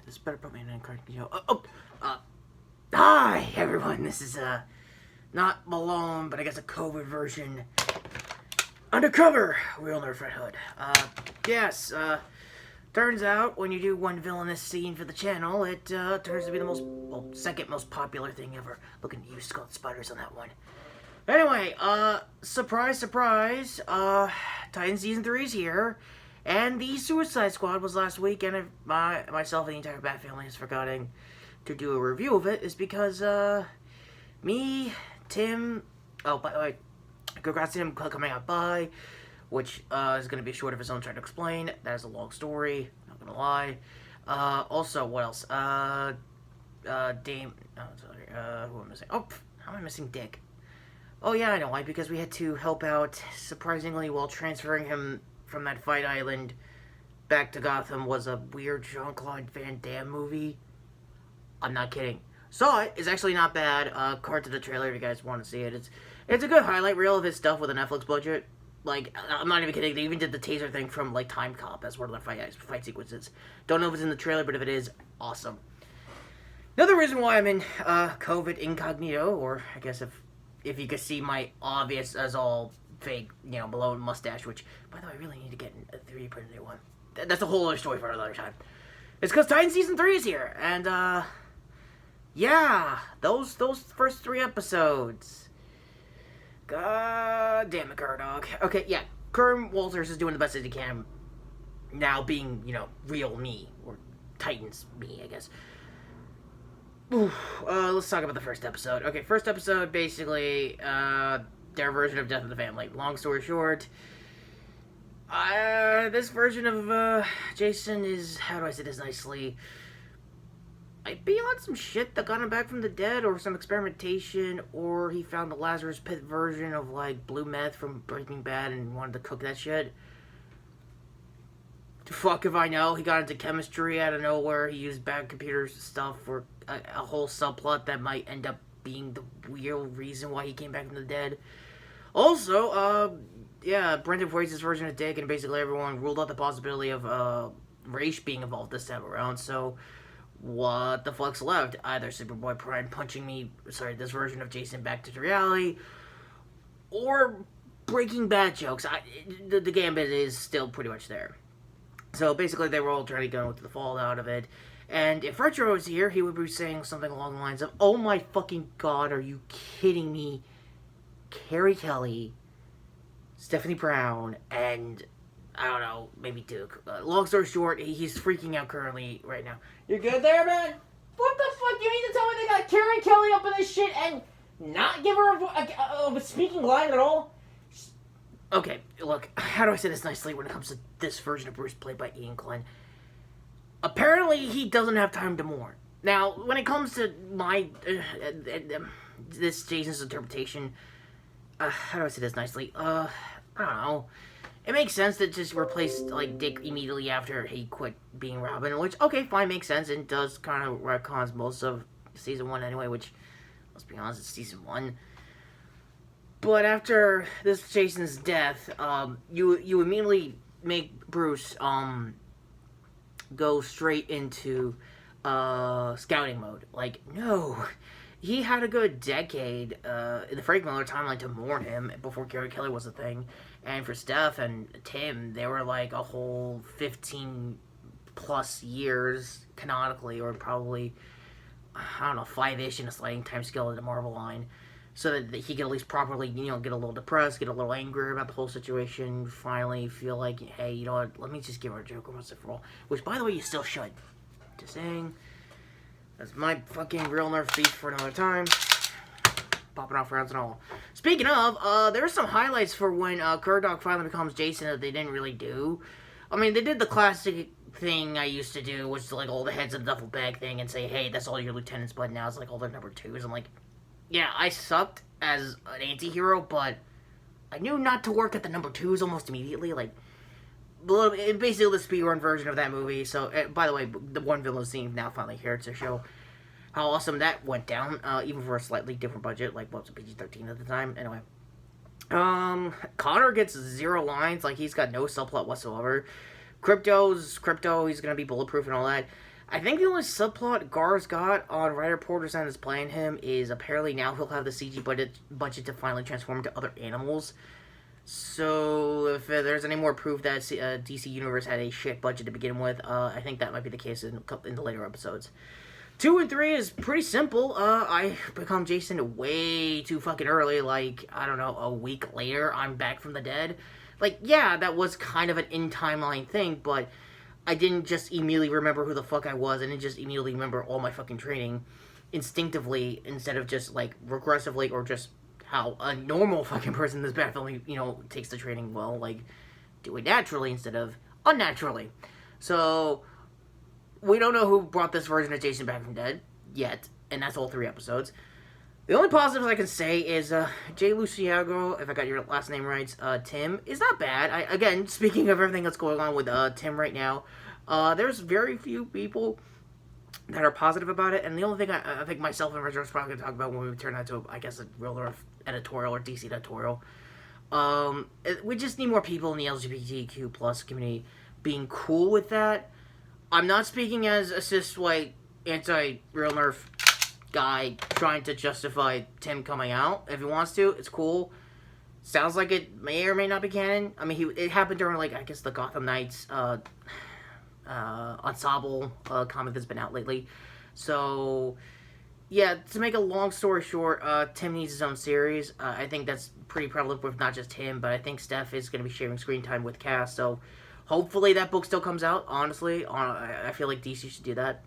This better put me in incognito. Hi everyone. This is not Malone, but I guess a COVID version. Undercover, real Nerf Red Hood. Yes. Turns out when you do one villainous scene for the channel, it turns to be the second most popular thing ever. Looking at you, Skull Spiders on that one. Anyway, surprise, surprise. Titan Season 3 is here. And the Suicide Squad was last week, and myself and the entire Bat family is forgetting to do a review of it, is because, me, Tim, by the way, congrats to him coming out by, which, is gonna be short of his own trying to explain. That is a long story, not gonna lie. Also, what else? Dame, who am I missing? Oh, how am I missing Dick? Oh yeah, I know why, because we had to help out, surprisingly, while transferring him from that fight island back to Gotham was a weird Jean-Claude Van Damme movie. I'm not kidding. Saw it. It's actually not bad. Card to the trailer if you guys want to see it. It's a good highlight reel of his stuff with a Netflix budget. Like, I'm not even kidding. They even did the taser thing from, like, Time Cop as one of the fight sequences. Don't know if it's in the trailer, but if it is, awesome. Another reason why I'm in COVID incognito, or I guess if you could see my obvious as all fake, Malone mustache, which, by the way, I really need to get a 3D printed new one. That's a whole other story for another time. It's because Titan Season 3 is here, and, yeah, those first 3 episodes. God damn it, Dog. Okay, yeah, Kerm Walters is doing the best that he can, now being, real me, or Titans me, I guess. Let's talk about the first episode. Okay, first episode, basically, their version of Death of the Family. Long story short, this version of, Jason is, how do I say this nicely, might be on some shit that got him back from the dead, or some experimentation, or he found the Lazarus Pit version of, like, blue meth from Breaking Bad and wanted to cook that shit. Fuck if I know. He got into chemistry out of nowhere. He used bad computer stuff for a whole subplot that might end up being the real reason why he came back from the dead. Also, yeah, Brendan Fraser's version of Dick and basically everyone ruled out the possibility of Raish being involved this time around, so what the fuck's left? Either Superboy Prime punching this version of Jason back to reality, or Breaking Bad jokes. The gambit is still pretty much there. So basically they were all trying to go with the fallout of it. And if Retro was here, he would be saying something along the lines of, oh my fucking god, are you kidding me? Carrie Kelly, Stephanie Brown, and, I don't know, maybe Duke. Long story short, he's freaking out currently right now. You good there, man? What the fuck? You mean to tell me they got Carrie Kelly up in this shit and not give her a speaking line at all? Okay, look, how do I say this nicely when it comes to this version of Bruce played by Ian Glenn? Apparently, he doesn't have time to mourn. Now, when it comes to my, this Jason's interpretation, how do I say this nicely? I don't know. It makes sense that just replaced, like, Dick immediately after he quit being Robin, which, okay, fine, makes sense, and does kind of retcons most of Season 1 anyway, which, let's be honest, it's Season 1. But after this Jason's death, you immediately make Bruce, go straight into, scouting mode. Like, no. He had a good decade, in the Frank Miller timeline to mourn him before Carrie Kelly was a thing. And for Steph and Tim, they were like a whole 15 plus years canonically, or probably, I don't know, 5-ish in a sliding time scale in the Marvel line. So that he could at least properly, get a little depressed, get a little angry about the whole situation, finally feel like, hey, you know what, let me just give her a Joker once and for all. Which, by the way, you still should. Just saying. That's my fucking real Nerf beef for another time. Popping off rounds and all. Speaking of, there are some highlights for when Dog finally becomes Jason that they didn't really do. I mean, they did the classic thing I used to do, which is like all the heads in the duffel bag thing, and say, hey, that's all your lieutenants, but now it's like all their number 2s. I'm like, yeah, I sucked as an anti-hero, but I knew not to work at the number 2s almost immediately. Like, basically the speedrun version of that movie. So, by the way, the one villain scene now finally here to show how awesome that went down, even for a slightly different budget, like, what was it, PG-13 at the time? Anyway. Connor gets 0 lines, like, he's got no subplot whatsoever. Crypto, he's gonna be bulletproof and all that. I think the only subplot Gar's got on writer Porter's end is playing him is apparently now he'll have the CG budget to finally transform into other animals. So if there's any more proof that DC Universe had a shit budget to begin with, I think that might be the case in the later episodes. 2 and 3 is pretty simple. I become Jason way too fucking early. Like, I don't know, a week later, I'm back from the dead. Like, yeah, that was kind of an in-timeline thing, but I didn't just immediately remember who the fuck I was. I didn't just immediately remember all my fucking training instinctively instead of just, like, regressively or just how a normal fucking person in this bad family, takes the training well. Like, do it naturally instead of unnaturally. So we don't know who brought this version of Jason back from dead yet, and that's all 3 episodes. The only positives I can say is Jay Luciago, if I got your last name right, Tim, is not bad. Again, speaking of everything that's going on with Tim right now, there's very few people that are positive about it, and the only thing I think myself and Richard are probably going to talk about when we turn that to, I guess, a real Nerf editorial or DC editorial. We just need more people in the LGBTQ plus community being cool with that. I'm not speaking as a cis-white, anti-real Nerf guy trying to justify Tim coming out. If he wants to, it's cool. Sounds like it may or may not be canon. I mean, it happened during, like, I guess the Gotham Knights ensemble comic that's been out lately. So, yeah, to make a long story short, Tim needs his own series. I think that's pretty prevalent with not just him, but I think Steph is going to be sharing screen time with Cass, so hopefully that book still comes out, honestly. I feel like DC should do that.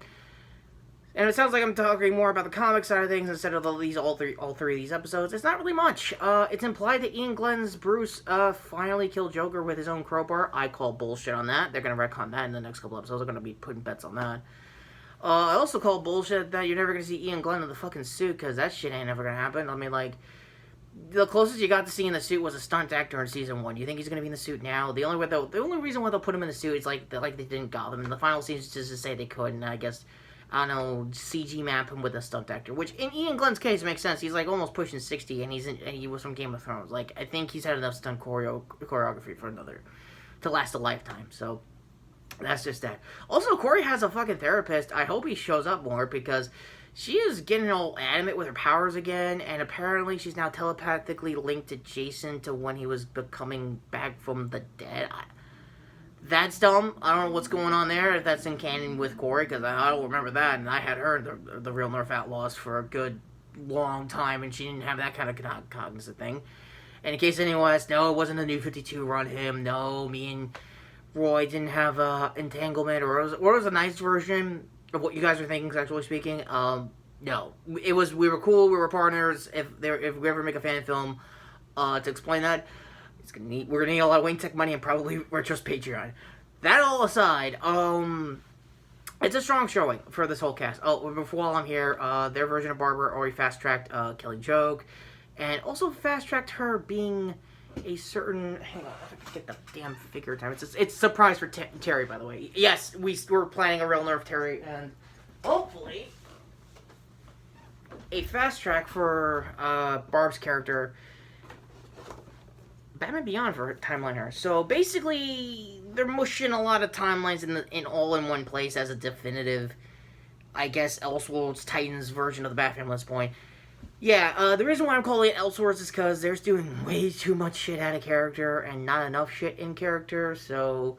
And it sounds like I'm talking more about the comic side of things instead of all three of these episodes. It's not really much. It's implied that Ian Glenn's Bruce finally killed Joker with his own crowbar. I call bullshit on that. They're going to retcon that in the next couple episodes. They're going to be putting bets on that. I also call bullshit that you're never going to see Ian Glenn in the fucking suit, because that shit ain't never going to happen. I mean, like, the closest you got to seeing the suit was a stunt actor in season 1. You think he's going to be in the suit now? The only reason why they'll put him in the suit is like they didn't Gotham. In the final season, just to say they could, and I guess, I don't know, CG map him with a stunt actor, which in Ian Glenn's case makes sense. He's like almost pushing 60, and he was from Game of Thrones. Like, I think he's had enough stunt choreography to last a lifetime. So that's just that. Also, Corey has a fucking therapist. I hope he shows up more, because she is getting all adamant with her powers again, and apparently she's now telepathically linked to Jason to when he was coming back from the dead. That's dumb. I don't know what's going on there, if that's in canon with Corey, because I don't remember that, and I had her in the Real Nerf Outlaws for a good long time, and she didn't have that kind of cognizant thing. And in case anyone asks, no, it wasn't a New 52 run him. No, me and Roy didn't have entanglement, or it was a nice version of what you guys are thinking, sexually speaking. No, we were cool, we were partners. If we ever make a fan film to explain that, we're gonna need a lot of Wayne Tech money and probably Retro's Patreon. That all aside, it's a strong showing for this whole cast. Oh, before while I'm here, their version of Barbara already fast-tracked Killing Joke, and also fast-tracked her being a certain... Hang on, I have to get the damn figure time. It's a surprise for Terry, by the way. Yes, we're planning a Real Nerf Terry, and hopefully a fast-track for Barb's character, Batman Beyond, for timeline her. So basically, they're mushing a lot of timelines in all in one place as a definitive, I guess, Elseworlds Titans version of the Batman at this point. Yeah, the reason why I'm calling it Elseworlds is because they're doing way too much shit out of character and not enough shit in character, so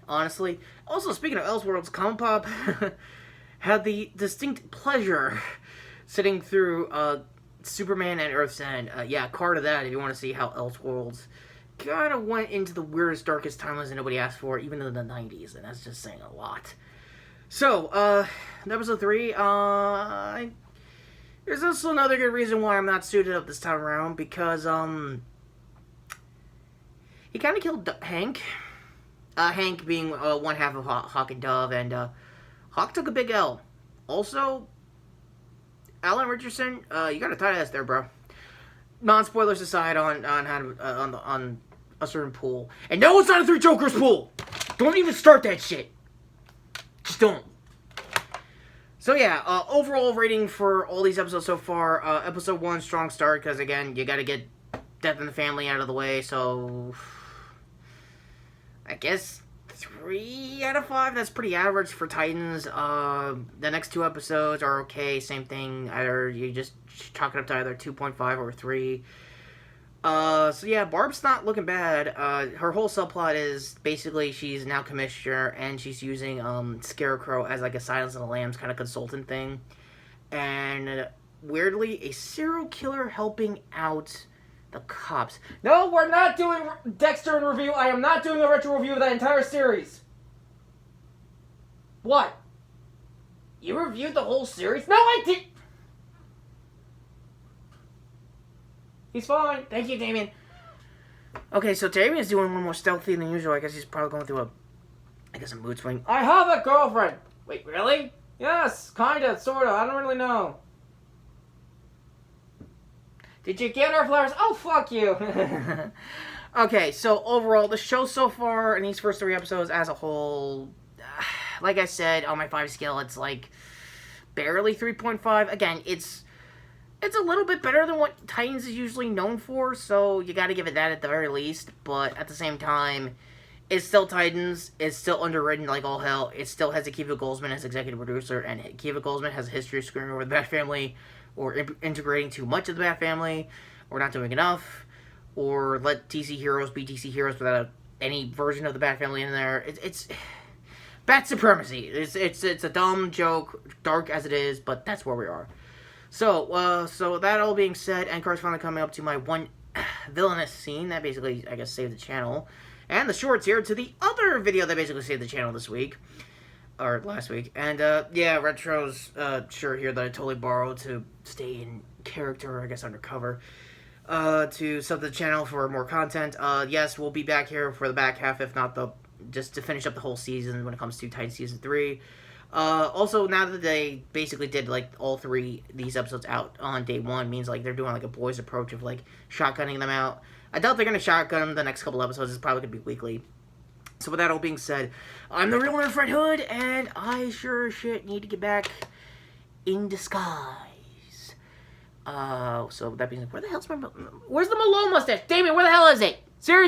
honestly. Also, speaking of Elseworlds, Comic Pop had the distinct pleasure sitting through Superman and Earth's End. Yeah, card of that if you want to see how Elseworlds kind of went into the weirdest, darkest timelines that nobody asked for, even in the 90s, and that's just saying a lot. So, episode 3, there's also another good reason why I'm not suited up this time around, because, he kind of killed Hank. Hank being one half of Hawk and Dove, and Hawk took a big L. Also, Alan Richardson, you got a tight ass there, bro. Non-spoilers aside on a certain pool, and no, it's not a Three Jokers pool. Don't even start that shit. Just don't. So yeah, overall rating for all these episodes so far. Episode 1, strong start, because again, you got to get Death in the Family out of the way. So I guess 3 out of 5. That's pretty average for Titans. The next 2 episodes are okay. Same thing. Either you just chalk it up to either 2.5 or 3. So yeah, Barb's not looking bad. Her whole subplot is basically she's now commissioner and she's using Scarecrow as like a Silence of the Lambs kind of consultant thing. And weirdly, a serial killer helping out the cops. No, we're not doing Dexter in review. I am not doing a retro review of that entire series. What? You reviewed the whole series? No, I did. He's fine. Thank you, Damien. Okay, so Damien's doing one more stealthy than usual. I guess he's probably going through a mood swing. I have a girlfriend. Wait, really? Yes, kinda, sorta. I don't really know. Did you get her flowers? Oh, fuck you. Okay, so overall, the show so far in these first 3 episodes as a whole, like I said, on my 5 scale, it's like barely 3.5. Again, it's a little bit better than what Titans is usually known for, so you gotta give it that at the very least, but at the same time, it's still Titans, it's still underwritten like all hell, it still has Akiva Goldsman as executive producer, and Akiva Goldsman has a history of screwing over the Bat Family, or integrating too much of the Bat Family, or not doing enough, or let TC heroes be TC heroes without any version of the Bat Family in there. It's Bat supremacy. It's a dumb joke, dark as it is, but that's where we are. So that all being said, end card's finally coming up to my one villainous scene that basically, I guess, saved the channel. And the shorts here to the other video that basically saved the channel this week. Or last week. And, yeah, Retro's shirt here that I totally borrowed to stay in character, I guess undercover. To sub the channel for more content. Yes, we'll be back here for the back half, if not just to finish up the whole season when it comes to Titan Season 3. Also, now that they basically did, like, all 3 these episodes out on day 1, means, like, they're doing, like, a boys approach of, like, shotgunning them out. I doubt they're going to shotgun them the next couple episodes. It's probably going to be weekly. So with that all being said, I'm the real Nerf Red Hood, and I sure as shit need to get back in disguise. So with that being said, where's the Malone mustache? Damien, where the hell is it? Seriously?